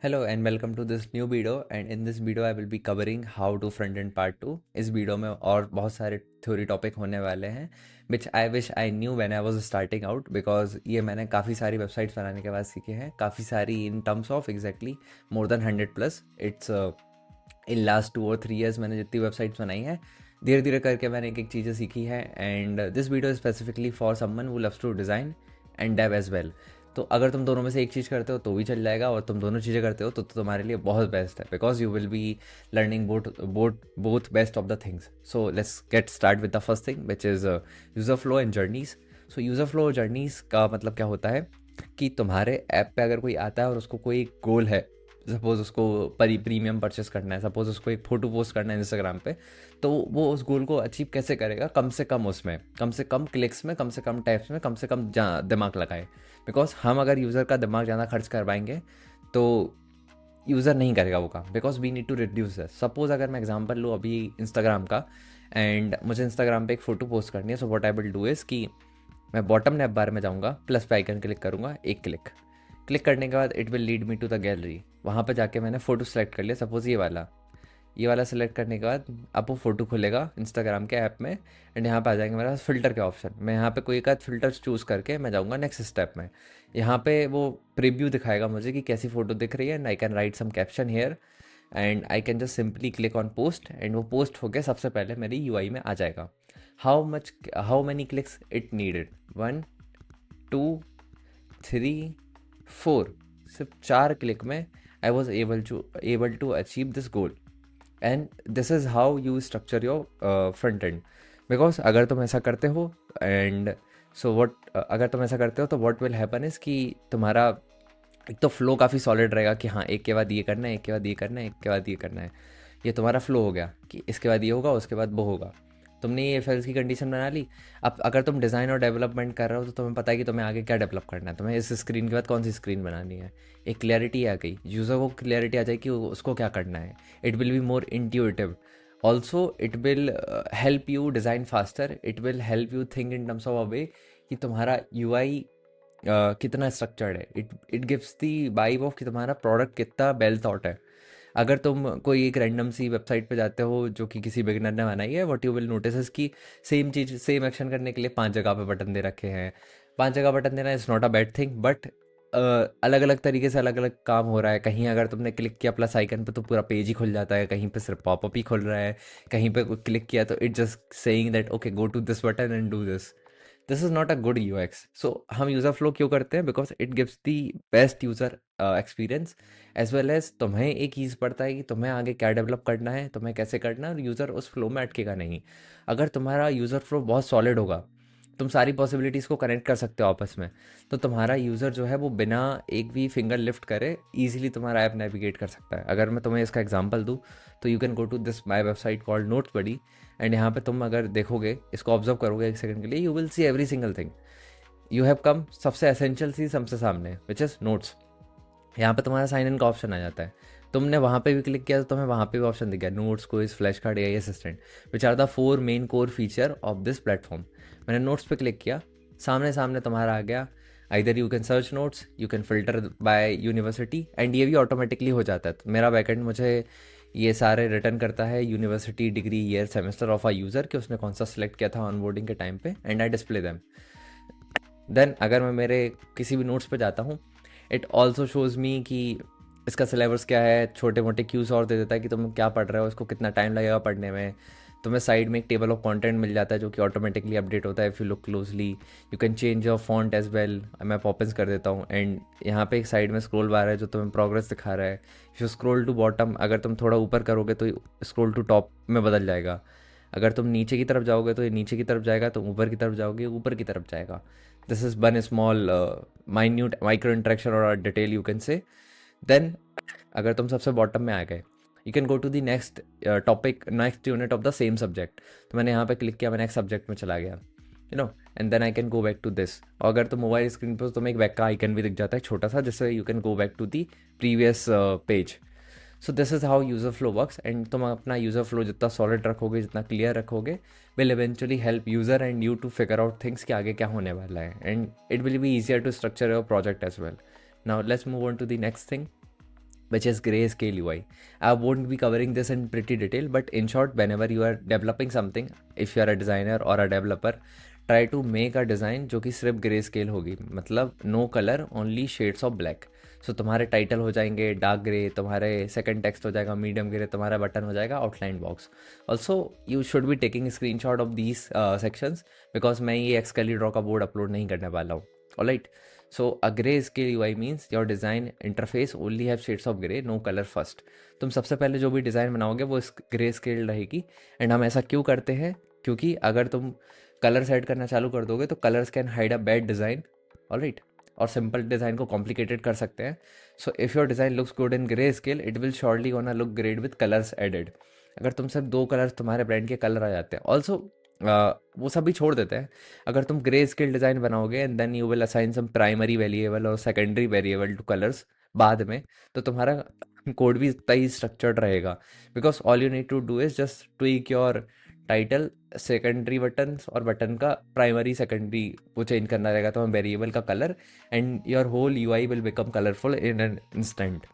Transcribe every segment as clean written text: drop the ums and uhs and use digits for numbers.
Hello and welcome to this new video, and in this video I will be covering how to front end part 2. इस video में और बहुत सारे theory topic होने वाले हैं which I wish I knew when I was starting out, because ये मैंने काफ़ी सारी वेबसाइट्स बनाने के बाद सीखे हैं, काफ़ी सारी in terms of exactly more than 100 plus. It's in last 2 or 3 years मैंने जितनी वेबसाइट्स बनाई हैं धीरे धीरे करके मैंने एक एक चीज़ें सीखी है, and this video specifically for someone who loves to design and dev as well. तो अगर तुम दोनों में से एक चीज़ करते हो तो भी चल जाएगा, और तुम दोनों चीज़ें करते हो तो तुम्हारे लिए बहुत बेस्ट है, because you will be learning both best of the things. So let's get start with the first thing which is user flow and journeys. So user flow और जर्नीज का मतलब क्या होता है कि तुम्हारे ऐप पे अगर कोई आता है और उसको कोई गोल है, सपोज़ उसको प्रीमियम परचेस करना है, सपोज़ उसको एक फ़ोटो पोस्ट करना है इंस्टाग्राम पे, तो वो उस गोल को अचीव कैसे करेगा, कम से कम उसमें, कम से कम क्लिक्स में, कम से कम टैप्स में, कम से कम दिमाग लगाए. बिकॉज हम अगर यूज़र का दिमाग ज़्यादा खर्च करवाएंगे तो यूज़र नहीं करेगा वो काम, because we need to reduce that. Suppose अगर मैं एग्जांपल लूँ अभी इंस्टाग्राम का, एंड मुझे इंस्टाग्राम पे एक फ़ोटो पोस्ट करनी है. So what I will do is कि मैं बॉटम नैप बार में जाऊँगा, प्लस पे आइकन क्लिक करूँगा, एक क्लिक क्लिक करने के बाद it will lead me to the gallery. वहाँ पर जाके मैंने फ़ोटो सेलेक्ट कर लिया, सपोज़ ये वाला सेलेक्ट करने के बाद अब वो फ़ोटो खुलेगा इंस्टाग्राम के ऐप में, एंड यहाँ पे आ जाएंगे मेरे पास फ़िल्टर के ऑप्शन. मैं यहाँ पे कोई एक आध फ़िल्टर चूज़ करके मैं जाऊँगा नेक्स्ट स्टेप में. यहाँ पे वो प्रीव्यू दिखाएगा मुझे कि कैसी फ़ोटो दिख रही है, and I can write some caption here, and I can just simply click on post, and वो पोस्ट होके सबसे पहले मेरी यूआई में आ जाएगा. How many clicks it needed? 1 2 3 4. सिर्फ 4 क्लिक में I was able to achieve this goal. And this is how you structure your front end. Because अगर तुम ऐसा करते हो, एंड सो वट अगर तुम ऐसा करते हो तो वॉट विल हैपन इज़ कि तुम्हारा एक तो फ्लो काफ़ी सॉलिड रहेगा कि हाँ, एक के बाद ये करना है, एक के बाद ये करना है, एक के बाद ये करना है. ये तुम्हारा फ्लो हो गया कि इसके बाद ये होगा, उसके बाद वो होगा. तुमने ये फेल्स की कंडीशन बना ली. अब अगर तुम डिज़ाइन और डेवलपमेंट कर रहे हो तो तुम्हें पता है कि तुम्हें आगे क्या डेवलप करना है, तुम्हें इस स्क्रीन के बाद कौन सी स्क्रीन बनानी है. एक क्लैरिटी आ गई, यूज़र को क्लैरिटी आ जाए कि उसको क्या करना है. It will be more intuitive. Also it will help you design faster. It will help you think in terms of a way कि तुम्हारा यूआई कितना स्ट्रक्चर्ड है. It gives the vibe of कि तुम्हारा प्रोडक्ट कितना वेल थॉट है. अगर तुम कोई एक रैंडम सी वेबसाइट पे जाते हो जो कि किसी बिगिनर ने बनाई है, what you will notice is कि सेम चीज़, सेम एक्शन करने के लिए 5 जगह पे बटन दे रखे हैं. 5 जगह बटन देना is not a bad thing, but अलग अलग तरीके से अलग अलग काम हो रहा है. कहीं अगर तुमने क्लिक किया प्लस आइकन पे तो पूरा पेज ही खुल जाता है, कहीं पे सिर्फ पॉपअप ही खुल रहा है, कहीं पे क्लिक किया तो it just saying that okay go to this button and do this. This is not a good UX. So हम यूज़र फ्लो क्यों करते हैं? Because it gives the best user experience, as well as तुम्हें एक चीज़ पड़ता है कि तुम्हें आगे क्या डेवलप करना है, तुम्हें कैसे करना है, और यूज़र उस फ्लो में अटकेगा नहीं. अगर तुम्हारा यूज़र फ्लो बहुत सॉलिड होगा, तुम सारी पॉसिबिलिटीज़ को कनेक्ट कर सकते हो आपस में, तो तुम्हारा यूज़र जो है वो बिना एक भी फिंगर लिफ्ट करे ईजिली तुम्हारा ऐप नेविगेट कर सकता है. अगर मैं तुम्हें इसका एग्जांपल दूँ तो you can go to this my website called Notes Buddy, and यहाँ पे तुम अगर देखोगे, इसको ऑब्जर्व करोगे एक सेकंड के लिए, you will see every single thing. You have come सबसे एसेंशियल चीज़ सबसे सामने, विच इज़ नोट्स. यहाँ पे तुम्हारा साइन इन का ऑप्शन आ जाता है. तुमने वहाँ पे भी क्लिक किया तो तुम्हें वहाँ पे भी ऑप्शन दिख गया, notes, quiz, flash card, AI assistant, which are the 4 main core feature of this platform. मैंने नोट्स पे क्लिक किया, सामने सामने तुम्हारा आ गया. Either you can search notes, you can filter by university, and ये भी ऑटोमेटिकली हो जाता है. तो मेरा बैकएंड मुझे ये सारे रिटर्न करता है university, degree, year, semester of a user, कि उसने कौन सा सिलेक्ट किया था ऑनबोर्डिंग के टाइम पे, and I display them. Then अगर मैं मेरे किसी भी नोट्स पे जाता हूँ, इट ऑल्सो शोज़ मी कि इसका सिलेबस क्या है, छोटे मोटे क्यूज और दे देता है कि तुम क्या पढ़ रहे हो, इसको कितना टाइम लगेगा पढ़ने में. तुम्हें साइड में एक टेबल ऑफ कंटेंट मिल जाता है जो कि ऑटोमेटिकली अपडेट होता है. If you look closely you can change your font as well. मैं पॉपिंस कर देता हूँ, एंड यहाँ पे एक साइड में स्क्रॉल बार है जो तुम्हें प्रोग्रेस दिखा रहा है. If you scroll to bottom, अगर तुम थोड़ा ऊपर करोगे तो स्क्रॉल टू टॉप में बदल जाएगा. अगर तुम नीचे की तरफ जाओगे तो ये नीचे की तरफ जाएगा, तुम ऊपर की तरफ जाओगे ऊपर की तरफ जाएगा. This is one small minute micro interaction और detail you can say. Then अगर तुम सबसे बॉटम में आ गए, you can go to the next topic, next unit of the same subject. तो मैंने यहाँ पे क्लिक किया, मैं नेक्स्ट सब्जेक्ट में चला गया, you know, and then I can go back to this. और अगर तुम मोबाइल स्क्रीन पर, तो तुम्हें एक बैक का आइकन भी दिख जाता है छोटा सा, जिससे you can go back to the previous page. So this is how user flow works. And तुम अपना यूज़र फ्लो जितना सॉलिड रखोगे, जितना क्लियर रखोगे, will eventually help user and you to figure out things कि आगे क्या होने वाला है, and it will be easier to structure your project as well. Now let's move on to the next thing. which is grayscale UI. I won't be covering this in pretty detail, but in short, whenever you are developing something, if you are a designer or a developer, try to make a design जो कि सिर्फ grey scale होगी, मतलब no colour, only shades of black. So तुम्हारे title हो जाएंगे dark grey, तुम्हारे second text हो जाएगा मीडियम ग्रे, तुम्हारा बटन हो जाएगा outline box. Also you should be taking screenshot of these sections, because मैं ये एक्सकेली ड्रॉ का बोर्ड अपलोड नहीं करने वाला हूँ. Alright. So a grayscale UI means your design interface only have shades of gray, no color first. तुम सबसे पहले जो भी डिज़ाइन बनाओगे वो ग्रे स्केल रहेगी. एंड हम ऐसा क्यों करते हैं? क्योंकि अगर तुम कलर सेट करना चालू कर दोगे तो colours can hide a bad design. Alright. और सिंपल डिज़ाइन को कॉम्प्लिकेटेड कर सकते हैं. So if your design looks good in grey scale, it will surely gonna look great with colours added. अगर तुम सिर्फ 2 कलर्स तुम्हारे ब्रांड के कलर आ जाते हैं. ऑल्सो वो सब भी छोड़ देते हैं. अगर तुम ग्रे स्केल डिज़ाइन बनाओगे and then you will assign some primary variable और सेकेंडरी वेरिएबल टू कलर्स बाद में, तो तुम्हारा कोड भी इतना ही स्ट्रक्चर्ड रहेगा. Because all you need to do is just tweak your title, secondary button और बटन का प्राइमरी सेकेंडरी वो चेंज करना रहेगा तुम्हें वेरिएबल का colour, and your whole UI will become colourful in an instant.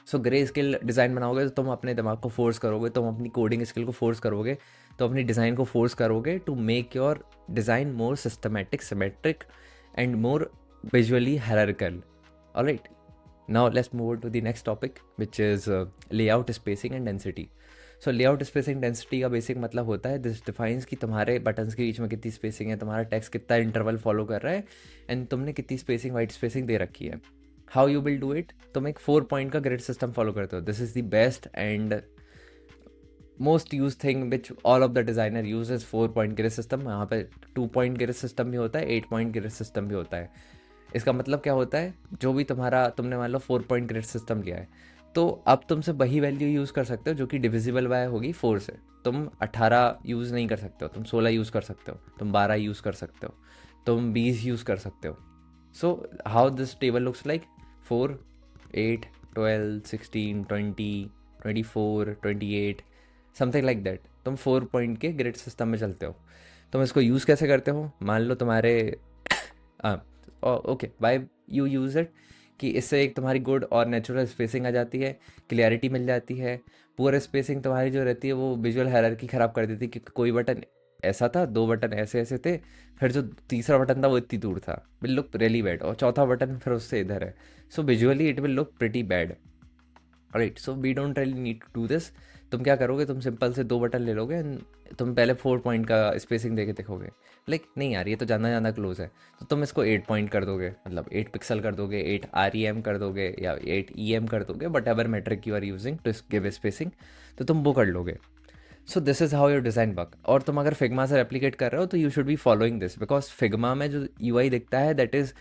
So grey scale design बनाओगे तो तुम अपने दिमाग को फोर्स करोगे, तुम अपनी कोडिंग स्किल को फोर्स करोगे, तो अपनी डिज़ाइन को फोर्स करोगे to make your design more systematic, symmetric and more visually hierarchical. Alright. Now let's move to the next topic which is layout, spacing and density. So layout, spacing, density का basic मतलब होता है this defines कि तुम्हारे buttons के बीच में कितनी spacing है, तुम्हारा टेक्स्ट कितना इंटरवल फॉलो कर रहा है, एंड तुमने कितनी स्पेसिंग, वाइट स्पेसिंग दे रखी है. How you will do it? तुम एक 4 पॉइंट का ग्रिड सिस्टम फॉलो करते हो. This is the best and most use thing which all of the designer use is 4 point grid system. यहाँ पे 2 पॉइंट ग्रिड सिस्टम भी होता है, 8 पॉइंट ग्रिड सिस्टम भी होता है. इसका मतलब क्या होता है? जो भी तुमने मान लो 4 पॉइंट ग्रिड सिस्टम लिया है, तो अब तुम सिर्फ वही वैल्यू यूज़ कर सकते हो जो कि डिविजिबल बाय होगी 4 से. तुम 18 यूज़ नहीं कर सकते हो, तुम 16 यूज़ कर सकते हो, तुम 12 यूज़ कर सकते हो, तुम 20 यूज़ कर सकते हो. So how this table looks like? 4, 8, 12, 16, 20, 24, 28, something like that. तुम 4 पॉइंट के ग्रिड सिस्टम में चलते हो. तुम इसको यूज़ कैसे करते हो? मान लो तुम्हारे okay, by you use it कि इससे एक तुम्हारी गुड और नेचुरल स्पेसिंग आ जाती है, क्लियरिटी मिल जाती है. पूरे स्पेसिंग तुम्हारी जो रहती है वो विजुअल हायरार्की ख़राब कर देती है, क्योंकि कोई बटन ऐसा था, 2 बटन ऐसे ऐसे थे, फिर जो तीसरा बटन था वो इतनी दूर था, विल लुक रियली बैड, और चौथा बटन फिर उससे इधर है. So visually it will look pretty bad. Right. So we don't really need to do this. तुम क्या करोगे? तुम सिंपल से 2 बटन ले लोगे एंड तुम पहले 4 पॉइंट का स्पेसिंग दे के देखोगे, लाइक नहीं यार ये तो ज़्यादा ज़्यादा क्लोज है, तो तुम इसको 8 पॉइंट कर दोगे, मतलब 8 पिक्सल कर दोगे, 8 REM कर दोगे या 8 EM कर दोगे, but ever metric you are using to give spacing, तो तुम वो कर लोगे. So this is how your design work. और तुम अगर फिग्मा से रेप्लिकेट कर रहे हो तो you should B following this, because Figma में जो UI दिखता है that is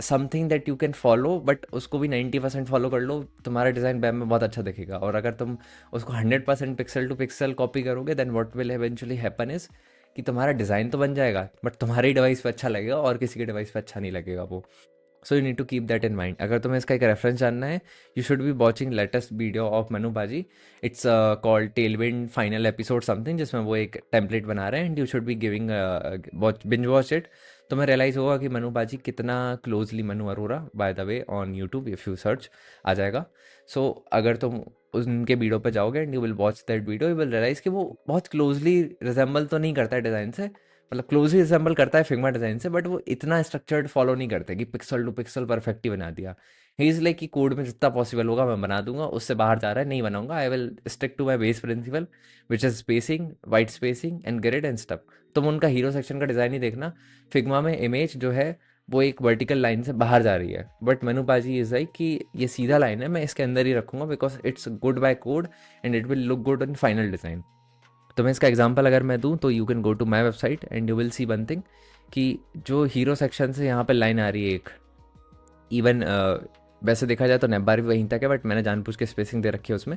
something that you can follow, but उसको भी 90% फॉलो कर लो, तुम्हारा डिज़ाइन बैम में बहुत अच्छा दिखेगा. और अगर तुम उसको 100% पिक्सल टू पिक्सल कॉपी करोगे, then what will eventually happen is कि तुम्हारा डिज़ाइन तो बन जाएगा बट तुम्हारे ही डिवाइस पे अच्छा लगेगा और किसी के डिवाइस पे अच्छा नहीं लगेगा वो. So you need to keep that in mind. अगर तुम्हें इसका एक रेफरेंस जानना है, you should be watching latest video of Manu बाजी. It's called Tailwind final episode something, जिसमें वो एक टेम्पलेट बना रहे हैं and you should be giving binge watch it. तुम्हें रियलाइज़ होगा कि मनु बाजी कितना closely Manu Arora, by the way on YouTube if you search आ जाएगा. सो अगर तुम उनके वीडियो पे जाओगे and you will watch that video, you will realise कि वो बहुत क्लोजली रिजेंबल तो नहीं करता है डिज़ाइन से, मतलब क्लोजली रिजेंबल करता है फिग्मा डिज़ाइन से, बट वो इतना स्ट्रक्चर्ड फॉलो नहीं करते कि पिक्सल टू पिक्सल परफेक्ट ही बना दिया. ही इज़ लाइक कि कोड में जितना पॉसिबल होगा मैं बना दूंगा, उससे बाहर जा रहा है नहीं बनाऊंगा. I will stick to my base principle which is spacing, white spacing and grid and stuff. तुम उनका हीरो सेक्शन का डिज़ाइन ही देखना, फिग्मा में इमेज जो है वो एक वर्टिकल लाइन से बाहर जा रही है, बट मनु बाजी इज़ लाइक कि ये सीधा लाइन है, मैं इसके अंदर ही रखूंगा because it's good by code and it will look good in final design. तो मैं इसका एग्जांपल अगर मैं दूं तो you can go to my website and you will see one thing कि जो हीरो सेक्शन से यहाँ पे लाइन आ रही है एक, इवन वैसे देखा जाए तो नेबार भी वहीं तक है, बट मैंने जानबूझ के स्पेसिंग दे रखी है उसमें.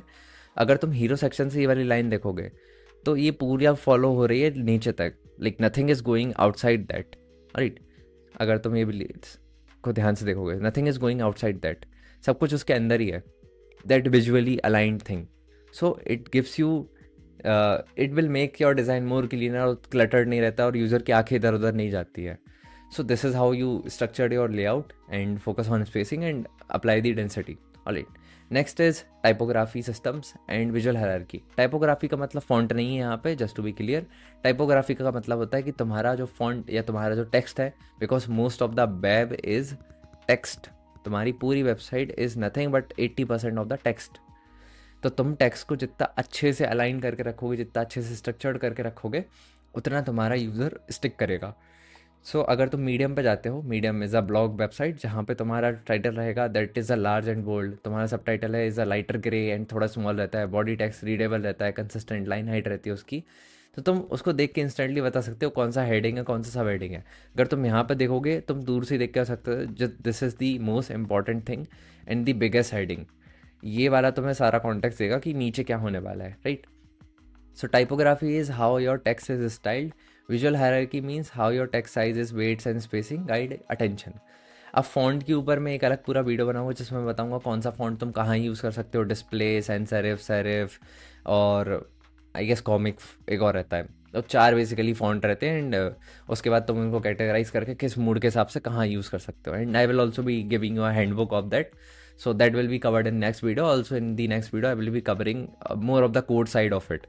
अगर तुम हीरो सेक्शन से ये वाली लाइन देखोगे तो ये पूरी अब फॉलो हो रही है नीचे तक, like nothing is going outside that. Right. अगर तुम ये को ध्यान से देखोगे, nothing is going outside that, सब कुछ उसके अंदर ही है, that visually aligned thing. So it gives you, it will make your design more cleaner और क्लटर्ड नहीं रहता और यूज़र की आंखें इधर उधर नहीं जाती है. So this is how you structured your layout and focus on spacing and apply the density. Alright, next is typography systems and visual hierarchy. Typography का मतलब फॉन्ट नहीं है यहाँ पे, just to be clear. Typography का मतलब होता है कि तुम्हारा जो फॉन्ट या तुम्हारा जो टेक्स्ट है, because most of the web is text, तुम्हारी पूरी website is nothing but 80% of the text. तो तुम टेक्स्ट को जितना अच्छे से अलाइन करके रखोगे, जितना अच्छे से स्ट्रक्चर्ड करके रखोगे, उतना तुम्हारा यूज़र स्टिक करेगा। अगर तुम मीडियम पे जाते हो, Medium is a blog website जहाँ पे तुम्हारा टाइटल रहेगा that is a large and bold, तुम्हारा सब टाइटल है is a lighter grey and थोड़ा स्मॉल रहता है, बॉडी टेक्स्ट रीडेबल रहता है, कंसिस्टेंट लाइन हाइट रहती है उसकी, तो तुम उसको देख के इंस्टेंटली बता सकते हो कौन सा हेडिंग है, कौन सा सब हेडिंग है। अगर तुम यहाँ पे देखोगे, तुम दूर से देख के आ सकते हो this is the most important thing and the biggest heading. ये वाला तुम्हें सारा कॉन्टेक्स्ट देगा कि नीचे क्या होने वाला है, right. So typography is how your text is styled. Visual hierarchy means how your text sizes, weights and spacing guide attention. अब फॉन्ट के ऊपर मैं एक अलग पूरा वीडियो बनाऊंगा जिसमें मैं बताऊंगा कौन सा फॉन्ट तुम कहाँ यूज़ कर सकते हो, डिस्प्ले, सैंस सेरिफ, सेरिफ और आई गेस कॉमिक, एक और रहता है। तो 4 बेसिकली फॉन्ट रहते हैं एंड उसके बाद तुम उनको कैटेगराइज करके किस मूड के हिसाब से कहाँ यूज़ कर सकते हो, and I will also be giving you a handbook of that, so that will be covered in next video. Also in the next video I will be covering more of the code side of it.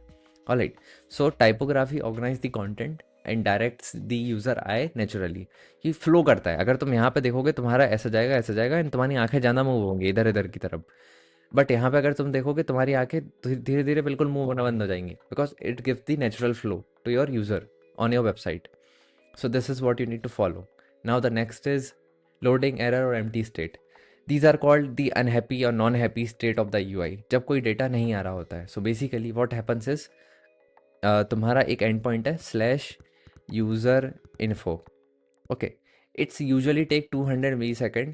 Alright, so typography organize the content and directs the user eye naturally. ये flow करता है, अगर तुम यहाँ पे देखोगे तुम्हारा ऐसा जाएगा एंड तुम्हारी आंखें ज़्यादा मूव होंगी इधर इधर की तरफ, बट यहाँ पे अगर तुम देखोगे तुम्हारी आंखें धीरे धीरे बिल्कुल मूव होना बंद हो जाएंगी, because it gives the natural flow to your user on your website. So this is what you need to follow. Now the next is loading error और empty state. These are called the unhappy और non happy state of the UI, जब कोई data नहीं आ रहा होता है। So basically what happens is तुम्हारा एक एंड पॉइंट है slash user info, okay, it's usually take 200 milli second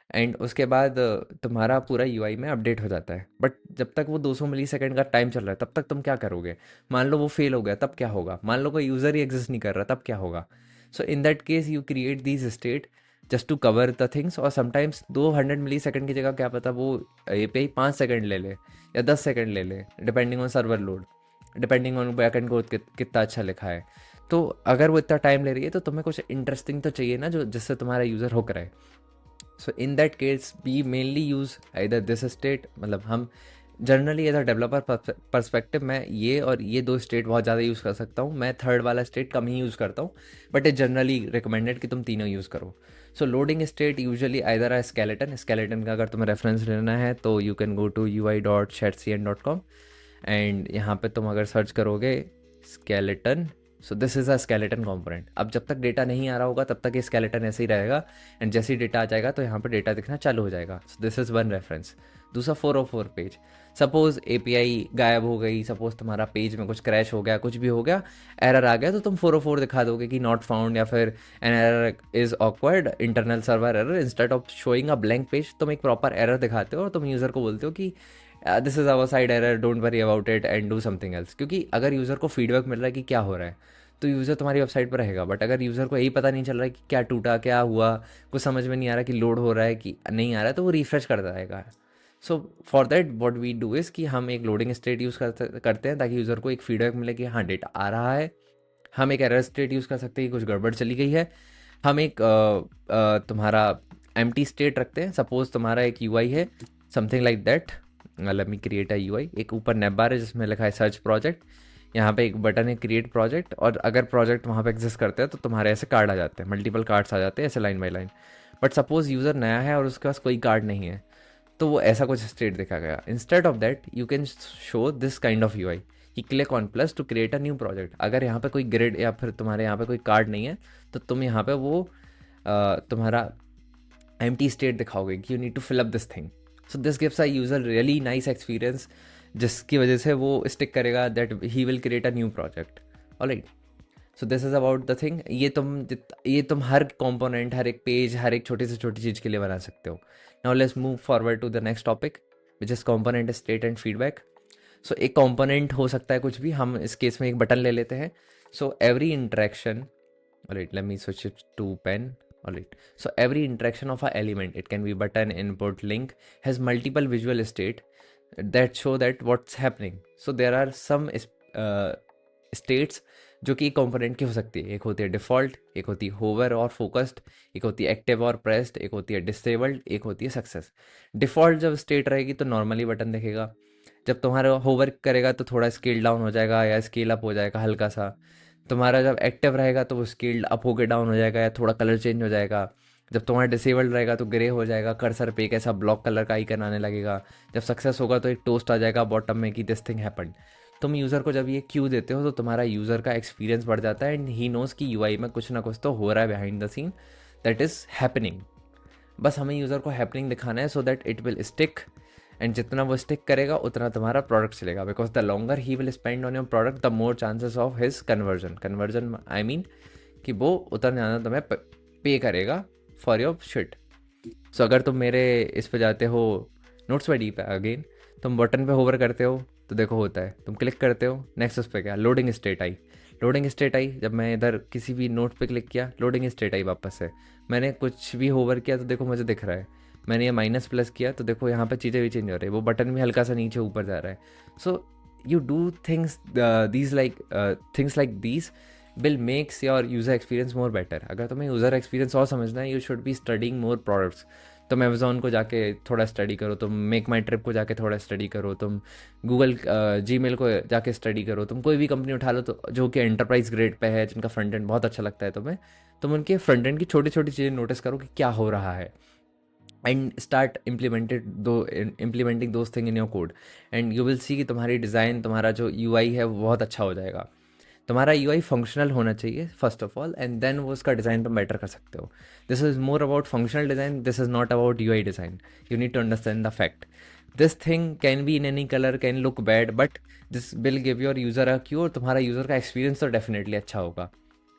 and उसके बाद तुम्हारा पूरा यूआई में अपडेट हो जाता है। बट जब तक वो 200 मिली सेकेंड का टाइम चल रहा है तब तक तुम क्या करोगे? मान लो वो फेल हो गया, तब क्या होगा? मान लो कोई यूज़र ही एग्जिस्ट नहीं कर रहा, तब क्या होगा? So in that case you create these state just to cover the things, और समटाइम्स 200 मिली सेकेंड की जगह क्या पता वो API 5 सेकेंड ले ले या 10 सेकेंड ले ले, depending on server load, depending on backend code कितना अच्छा लिखा है। तो अगर वो इतना टाइम ले रही है तो तुम्हें कुछ इंटरेस्टिंग तो चाहिए ना, जो जिससे तुम्हारा यूज़र हो करे। So in that case we mainly use इधर दिस स्टेट, मतलब हम generally as a developer perspective मैं ये और ये 2 स्टेट बहुत ज़्यादा यूज़ कर सकता हूँ, मैं थर्ड वाला स्टेट कम ही यूज़ करता हूँ, बट इट जनरली रिकमेंडेड कि तुम तीनों यूज़ करो। So loading state usually either a skeleton का अगर तुम्हें रेफरेंस लेना है तो you can go to ui.shetcn.com and यहाँ पे तुम अगर सर्च करोगे skeleton, so this is a skeleton component. अब जब तक डेटा नहीं आ रहा होगा तब तक ये स्केलेटन ऐसे ही रहेगा, एंड जैसे ही डेटा आ जाएगा तो यहाँ पे डेटा दिखना चालू हो जाएगा। सो दिस इज़ वन रेफरेंस। दूसरा 404 पेज, सपोज API गायब हो गई, सपोज तुम्हारा पेज में कुछ क्रैश हो गया, कुछ भी हो गया, एरर आ गया, तो तुम 404 दिखा दोगे कि नॉट फाउंड या फिर an error is awkward internal server error, instead of showing a blank page तुम एक प्रॉपर एरर दिखाते हो और तुम यूज़र को बोलते हो कि this is our side error, don't worry about it and do something else. क्योंकि अगर यूज़र को फीडबैक मिल रहा है कि क्या हो रहा है तो यूज़र तुम्हारी वेबसाइट पर रहेगा, बट अगर यूज़र को यही पता नहीं चल रहा है कि क्या टूटा, क्या हुआ, कुछ समझ में नहीं आ रहा कि लोड हो रहा है कि नहीं आ रहा है, तो वो रिफ्रेश करता रहेगा। So for that what we do is कि हम एक लोडिंग स्टेट यूज़ करते हैं ताकि यूज़र को एक फीडबैक मिले कि हाँ डेटा आ रहा है। हम एक एरर स्टेट यूज़ कर सकते हैं कि कुछ गड़बड़ चली गई है। हम एक तुम्हारा एम्प्टी स्टेट रखते हैं, सपोज तुम्हारा एक यूआई है something like that, let me create a UI, एक ऊपर नैप बार है जिसमें लिखा है सर्च प्रोजेक्ट, यहाँ पे एक बटन है क्रिएट प्रोजेक्ट, और अगर प्रोजेक्ट वहाँ पे एग्जिस्ट करते हैं तो तुम्हारे ऐसे कार्ड आ जाते हैं, मल्टीपल कार्ड्स आ जाते हैं ऐसे line by line. But suppose user नया है और उसके पास कोई कार्ड नहीं है, तो वो ऐसा कुछ स्टेट देखा गया। Instead of that you can show this kind of UI कि click on plus to create a new project. अगर यहाँ पे कोई ग्रिड या फिर तुम्हारे यहाँ पे कोई कार्ड नहीं है तो तुम यहाँ पे वो तुम्हारा एम्प्टी स्टेट दिखाओगे कि you need to fill up this thing. So this gives a user really nice experience, जिसकी वजह से वो स्टिक करेगा that he will create a new project. Alright, so this is about the thing. ये तुम हर component, हर एक page, हर एक छोटी से छोटी चीज़ के लिए बना सकते हो। Now let's move forward to the next topic which is component state and feedback. सो एक कंपोनेंट हो सकता है कुछ भी, हम इस केस में एक बटन ले लेते हैं। So every interaction, alright, let me switch it to pen. Alright, so every interaction of a element, it can be button, input, link, has multiple visual state that show that what's happening. So there are some uh, states जो कि एक component की हो सकती है। एक होती है डिफ़ॉल्ट, एक होती है होवर और फोकस्ड, एक होती है एक्टिव और प्रेस्ड, एक होती है डिसेबल्ड, एक होती है सक्सेस। डिफ़ॉल्ट जब स्टेट रहेगी तो नॉर्मली बटन दिखेगा। जब तुम्हारा होवर करेगा तो थोड़ा स्केल डाउन हो जाएगा या स्केल अप हो जाएगा हल्का सा। तुम्हारा जब एक्टिव रहेगा तो वो स्केल अप होके डाउन हो जाएगा या थोड़ा कलर चेंज हो जाएगा। जब तुम्हारा डिसेबल्ड रहेगा तो ग्रे हो जाएगा, कर्सर पे एक ऐसा ब्लॉक कलर का आइकन आने लगेगा। जब सक्सेस होगा तो एक टोस्ट आ जाएगा बॉटम में कि दिस थिंग हैपेंड। तुम यूज़र को जब ये क्यू देते हो तो तुम्हारा यूज़र का एक्सपीरियंस बढ़ जाता है एंड ही नोज़ कि यूआई में कुछ ना कुछ तो हो रहा है behind the scene, that is happening. बस हमें यूज़र को हैपनिंग दिखाना है so that it will stick. And जितना वो स्टिक करेगा उतना तुम्हारा प्रोडक्ट चलेगा, because the longer he will spend on your product the more chances of his conversion. Conversion I mean कि वो उतना ज़्यादा तुम्हें पे करेगा फॉर योर शिट। सो अगर तुम मेरे इस पे जाते हो नोट्स पे डी पे अगेन, तुम बटन पे होवर करते हो तो देखो होता है, तुम क्लिक करते हो नेक्स्ट, उस पर क्या लोडिंग स्टेट आई। लोडिंग स्टेट आई, जब मैं इधर किसी भी नोट पे क्लिक किया लोडिंग स्टेट आई वापस से। मैंने कुछ भी होवर किया तो देखो मुझे दिख रहा है। मैंने ये माइनस प्लस किया तो देखो यहाँ पे चीज़ें भी चेंज हो रही है, वो बटन भी हल्का सा नीचे ऊपर जा रहा है। So you do things these like things like these will makes your user experience more better. अगर तुम्हें यूज़र एक्सपीरियंस और समझना है, you should be studying more products. तुम अमेज़ोन को जाके थोड़ा स्टडी करो, तुम मेक माई ट्रिप को जाके थोड़ा स्टडी करो, तुम गूगल जीमेल को जाके स्टडी करो, तुम कोई भी कंपनी उठा लो तो जो कि एंटरप्राइज ग्रेड पे है, जिनका फ्रंट एंड बहुत अच्छा लगता है तुम्हें, तुम उनके फ्रंट एंड की छोटी छोटी चीज़ें नोटिस करो कि क्या हो रहा है and start implementing those thing in your code and you will सी कि तुम्हारी डिज़ाइन, तुम्हारा जो यूआई है वो बहुत अच्छा हो जाएगा। तुम्हारा यूआई फंक्शनल होना चाहिए first of all, and then वो उसका डिज़ाइन तुम बेटर कर सकते हो। This is more about functional design, this is not about UI design. You need to understand the fact this thing can be in any colour, can look bad, but this will give your user a cue और तुम्हारा user का experience तो definitely अच्छा होगा।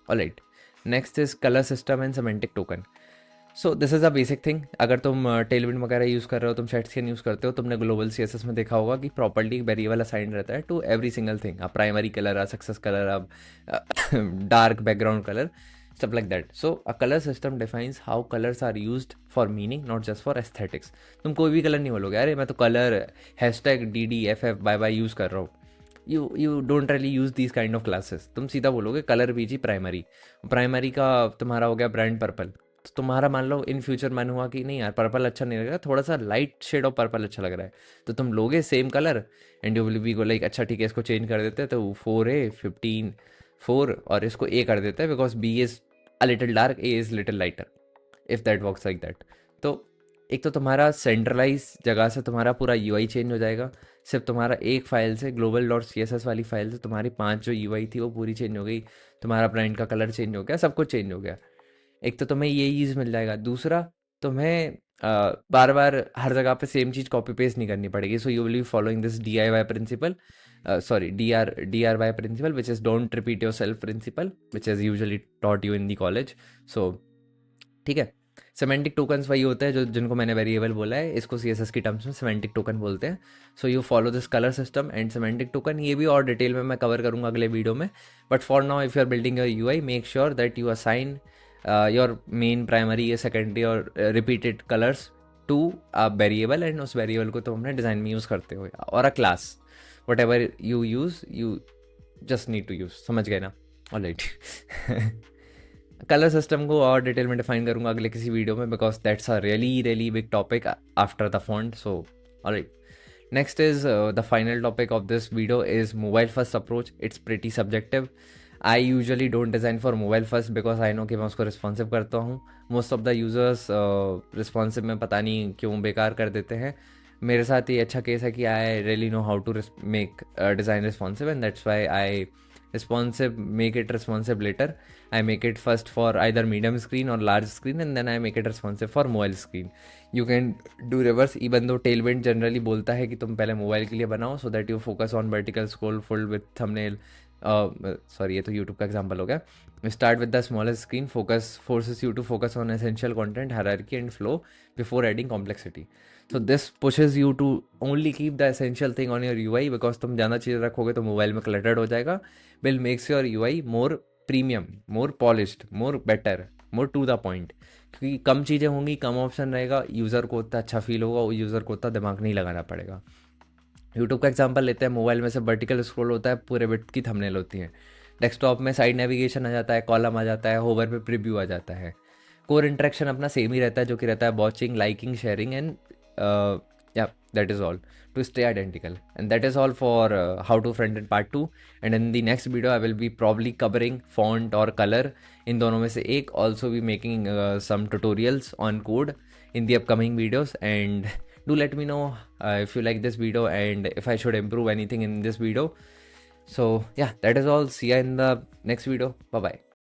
Alright, next is colour system and semantic token. So this is a basic thing. अगर तुम Tailwind वगैरह use कर रहे हो, तुम शेडस्कैन यूज़ करते हो, तुमने ग्लोबल सीएसएस में देखा होगा कि प्रॉपर्ली वेरिएबल असाइन रहता है to every single thing. A primary colour, a success colour, a dark background colour, stuff like that. So a color system defines how colors are used for meaning, not just for aesthetics. तुम कोई भी colour नहीं बोलोगे अरे मैं तो colour hashtag DDFF use कर रहा हूँ। You don't really use these kind of classes. तुम सीधा बोलोगे कलर बीजी प्राइमरी। प्राइमरी का तुम्हारा हो गया ब्रांड पर्पल, तो तुम्हारा मान लो इन फ्यूचर मन हुआ कि नहीं यार पर्पल अच्छा नहीं लग रहा, थोड़ा सा लाइट शेड ऑफ पर्पल अच्छा लग रहा है, तो तुम लोगे same colour and you will be go like अच्छा ठीक है इसको चेंज कर देते हैं, तो 4A 15 4 और इसको A कर देते हैं because B is a little dark, A is little lighter, if that works like that. तो एक तो तुम्हारा सेंट्रलाइज जगह से तुम्हारा पूरा यूआई चेंज हो जाएगा। सिर्फ तुम्हारा एक फाइल से global dot C S S वाली फाइल से तुम्हारी 5 जो यूआई थी वो पूरी चेंज हो गई। तुम्हारा ब्रांड का कलर चेंज हो गया, सब कुछ चेंज हो गया। एक तो तुम्हें ये यूज़ मिल जाएगा, दूसरा तुम्हें बार बार हर जगह पे सेम चीज़ कॉपी पेस्ट नहीं करनी पड़ेगी। So you will be following this DIY principle, sorry DRY principle, which is don't repeat yourself principle, which is usually taught you in the college. So ठीक है। सेमेंटिक टोकन्स वही होते हैं जो जिनको मैंने वेरिएबल बोला है, इसको CSS की टर्म्स में सेमेंटिक टोकन बोलते हैं। So you follow this colour system and semantic token, ये भी और डिटेल में मैं कवर करूंगा अगले वीडियो में। But for now if you are building your UI, make sure that you assign your main primary या सेकेंडरी और repeated colours to a variable, and उस वेरिएबल को तुम अपने डिज़ाइन में यूज़ करते हो और a class, whatever you use you just need to use. समझ गए ना? ऑलराइट। कलर सिस्टम को और डिटेल में डिफाइन करूंगा अगले किसी वीडियो में, because that's a really really big topic after the font. So alright, next is the final topic of this video is mobile first approach. It's pretty subjective. I usually don't design for mobile first because I know कि मैं उसको responsive करता हूँ। Most of the users responsive में पता नहीं क्यों बेकार कर देते हैं। मेरे साथ ये अच्छा केस है कि I really know how to make design responsive, and that's why I responsive make it responsive later. I make it first for either medium screen or large screen, and then I make it responsive for mobile screen. You can do reverse, even though Tailwind generally बोलता है कि तुम पहले mobile के लिए बनाओ so that you focus on vertical scroll full with thumbnail. Sorry, ये तो YouTube का एग्जाम्पल हो गया। Start with the smallest screen, focus forces you to focus on essential content, hierarchy and flow before adding complexity. So this pushes you to only keep the essential thing on your UI, because तुम ज़्यादा चीज़ें रखोगे तो mobile में cluttered हो जाएगा। Will makes your UI more premium, more polished, more better, more to the point। क्योंकि कम चीज़ें होंगी, कम ऑप्शन रहेगा, यूज़र को उतना अच्छा फील होगा, यूज़र को उतना दिमाग नहीं लगाना पड़ेगा। यूट्यूब का एग्जांपल लेते हैं, मोबाइल में से वर्टिकल स्क्रॉल होता है, पूरे विड्थ की थंबनेल होती हैं। डेस्कटॉप में साइड नेविगेशन आ जाता है, कॉलम आ जाता है, होवर पे प्रीव्यू आ जाता है। कोर इंटरेक्शन अपना सेम ही रहता है, जो कि रहता है वॉचिंग, लाइकिंग, शेयरिंग एंड या that is all to stay identical. And that is all for how to front end part 2. And in the next video I will be probably covering font or color, in दोनों में से एक, also be making some tutorials on code in the upcoming videos. And do let me know if you like this video and if I should improve anything in this video. So yeah, that is all. See ya in the next video. Bye bye.